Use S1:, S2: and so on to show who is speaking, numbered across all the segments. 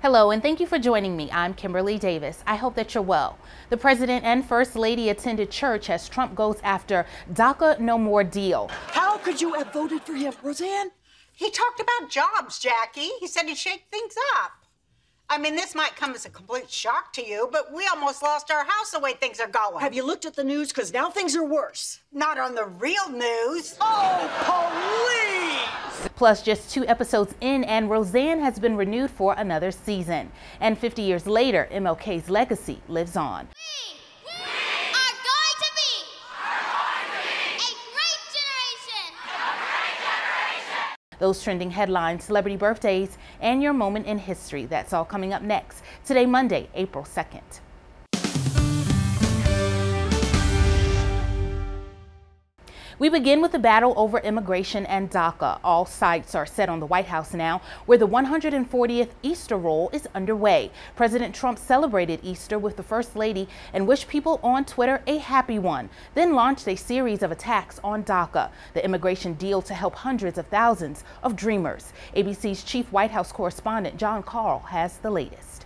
S1: Hello, and thank you for joining me. I'm Kimberlei Davis. I hope that you're well. The President and First Lady attended church as Trump goes after DACA no more deal.
S2: How could you have voted for him, Roseanne?
S3: He talked about jobs, Jackie. He said he'd shake things up. I mean, this might come as a complete shock to you, but we almost lost our house the way things are going.
S2: Have you looked at the news? Because now things are worse.
S3: Not on the real news.
S2: Oh, police!
S1: Plus, just 2 episodes in, and Roseanne has been renewed for another season. And 50 years later, MLK's legacy lives on.
S4: We are going to be a great generation.
S1: Those trending headlines, celebrity birthdays, and your moment in history. That's all coming up next. Today, Monday, April 2nd. We begin with the battle over immigration and DACA. All sights are set on the White House now, where the 140th Easter roll is underway. President Trump celebrated Easter with the First Lady and wished people on Twitter a happy one, then launched a series of attacks on DACA, the immigration deal to help hundreds of thousands of dreamers. ABC's chief White House correspondent John Carl has the latest.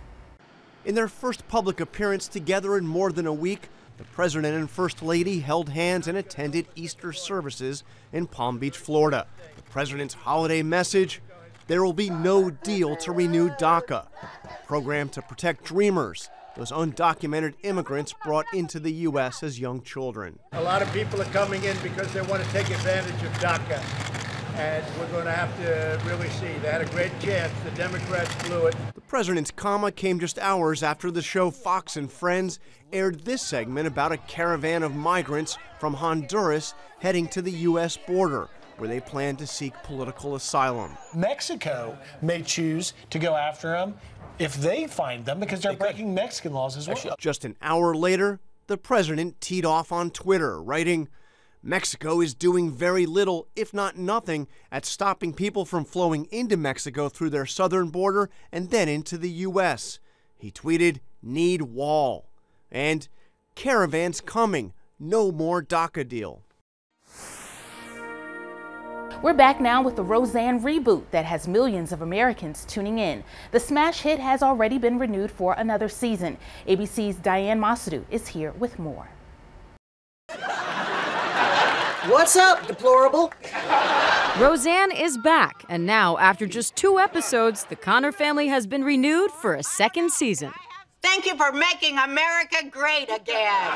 S5: In their first public appearance together in more than a week, the President and First Lady held hands and attended Easter services in Palm Beach, Florida. The President's holiday message: there will be no deal to renew DACA, a program to protect dreamers, those undocumented immigrants brought into the U.S. as young children.
S6: A lot of people are coming in because they want to take advantage of DACA, and we're going to have to really see. They had a great chance. The Democrats blew it. The
S5: President's comma came just hours after the show Fox and Friends aired this segment about a caravan of migrants from Honduras heading to the U.S. border, where they plan to seek political asylum.
S7: Mexico may choose to go after them if they find them because they're breaking Mexican laws as well.
S5: Just an hour later, the President teed off on Twitter, writing, "Mexico is doing very little, if not nothing, at stopping people from flowing into Mexico through their southern border and then into the U.S. He tweeted, "Need wall." And caravans coming, no more DACA deal.
S1: We're back now with the Roseanne reboot that has millions of Americans tuning in. The smash hit has already been renewed for another season. ABC's Diane Masadou is here with more.
S2: What's up, deplorable?
S8: Roseanne is back, and now, after just 2 episodes, the Connor family has been renewed for a second season.
S3: Thank you for making America great again.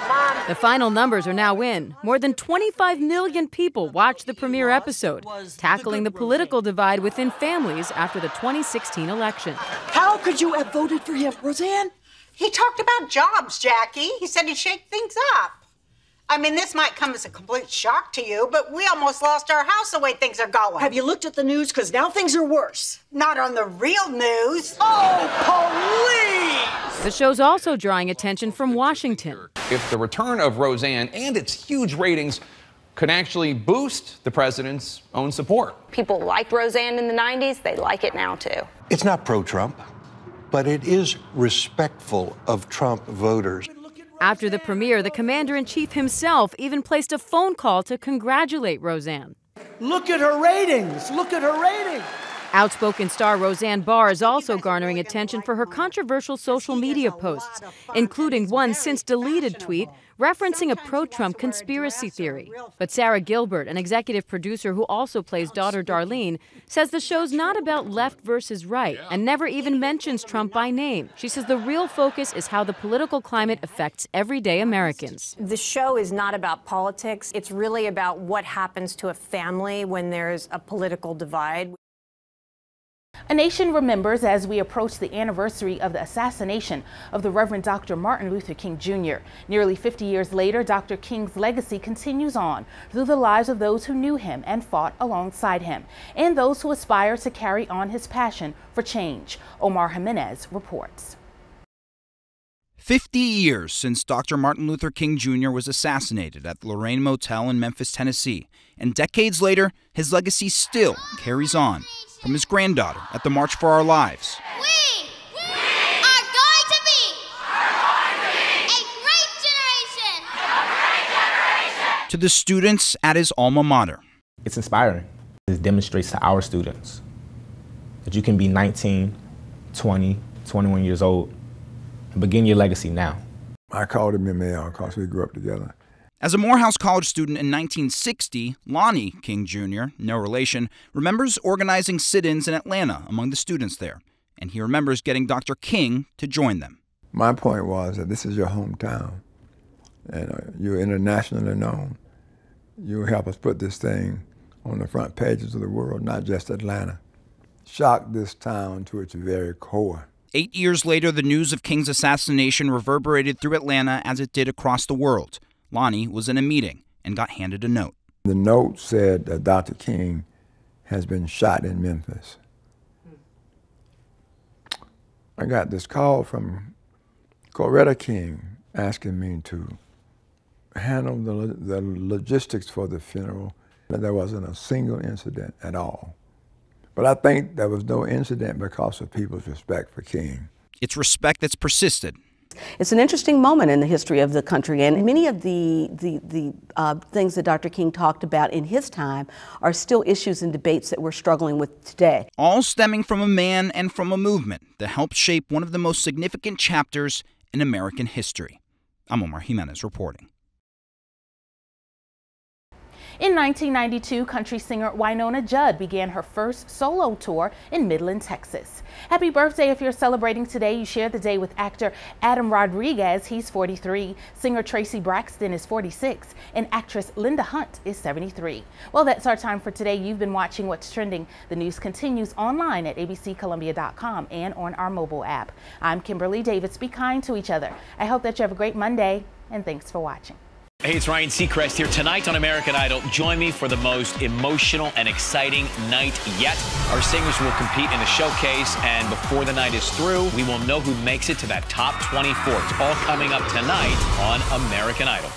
S3: Mom.
S8: The final numbers are now in. More than 25 million people watched the premiere episode, tackling the political divide within families after the 2016 election.
S2: How could you have voted for him, Roseanne?
S3: He talked about jobs, Jackie. He said he'd shake things up. I mean, this might come as a complete shock to you, but we almost lost our house the way things are going.
S2: Have you looked at the news? Because now things are worse.
S3: Not on the real news.
S2: Oh, police!
S8: The show's also drawing attention from Washington.
S9: If the return of Roseanne and its huge ratings could actually boost the president's own support.
S10: People liked Roseanne in the 90s. They like it now, too.
S11: It's not pro-Trump, but it is respectful of Trump voters.
S8: After the premiere, the commander-in-chief himself even placed a phone call to congratulate Roseanne.
S7: Look at her ratings. Look at her ratings.
S8: Outspoken star Roseanne Barr is also garnering attention for her controversial social media posts, including one since-deleted tweet referencing a pro-Trump conspiracy theory. But Sarah Gilbert, an executive producer who also plays daughter Darlene, says the show's not about left versus right and never even mentions Trump by name. She says the real focus is how the political climate affects everyday Americans.
S10: The show is not about politics. It's really about what happens to a family when there's a political divide.
S1: A nation remembers as we approach the anniversary of the assassination of the Reverend Dr. Martin Luther King Jr. Nearly 50 years later, Dr. King's legacy continues on through the lives of those who knew him and fought alongside him, and those who aspire to carry on his passion for change. Omar Jimenez reports.
S12: 50 years since Dr. Martin Luther King Jr. was assassinated at the Lorraine Motel in Memphis, Tennessee, and decades later, his legacy still carries on. From his granddaughter at the March for Our Lives.
S4: We are going to be a great generation.
S12: To the students at his alma mater.
S13: It's inspiring. It demonstrates to our students that you can be 19, 20, 21 years old, and begin your legacy now.
S14: I called him ML because we grew up together.
S12: As a Morehouse College student in 1960, Lonnie King Jr., no relation, remembers organizing sit-ins in Atlanta among the students there, and he remembers getting Dr. King to join them.
S14: My point was that this is your hometown, and you're internationally known. You help us put this thing on the front pages of the world, not just Atlanta. Shock this town to its very core.
S12: 8 years later, the news of King's assassination reverberated through Atlanta as it did across the world. Lonnie was in a meeting and got handed a note.
S14: The note said that Dr. King has been shot in Memphis. I got this call from Coretta King asking me to handle the logistics for the funeral. There wasn't a single incident at all. But I think there was no incident because of people's respect for King.
S12: It's respect that's persisted.
S15: It's an interesting moment in the history of the country, and many of the things that Dr. King talked about in his time are still issues and debates that we're struggling with today.
S12: All stemming from a man and from a movement that helped shape one of the most significant chapters in American history. I'm Omar Jimenez reporting.
S1: In 1992, country singer Wynonna Judd began her first solo tour in Midland, Texas. Happy birthday if you're celebrating today. You share the day with actor Adam Rodriguez. He's 43. Singer Tracy Braxton is 46. And actress Linda Hunt is 73. Well, that's our time for today. You've been watching What's Trending. The news continues online at abccolumbia.com and on our mobile app. I'm Kimberlei Davis. Be kind to each other. I hope that you have a great Monday, and thanks for watching.
S16: Hey, it's Ryan Seacrest here tonight on American Idol. Join me for the most emotional and exciting night yet. Our singers will compete in a showcase, and before the night is through, we will know who makes it to that top 24. It's all coming up tonight on American Idol.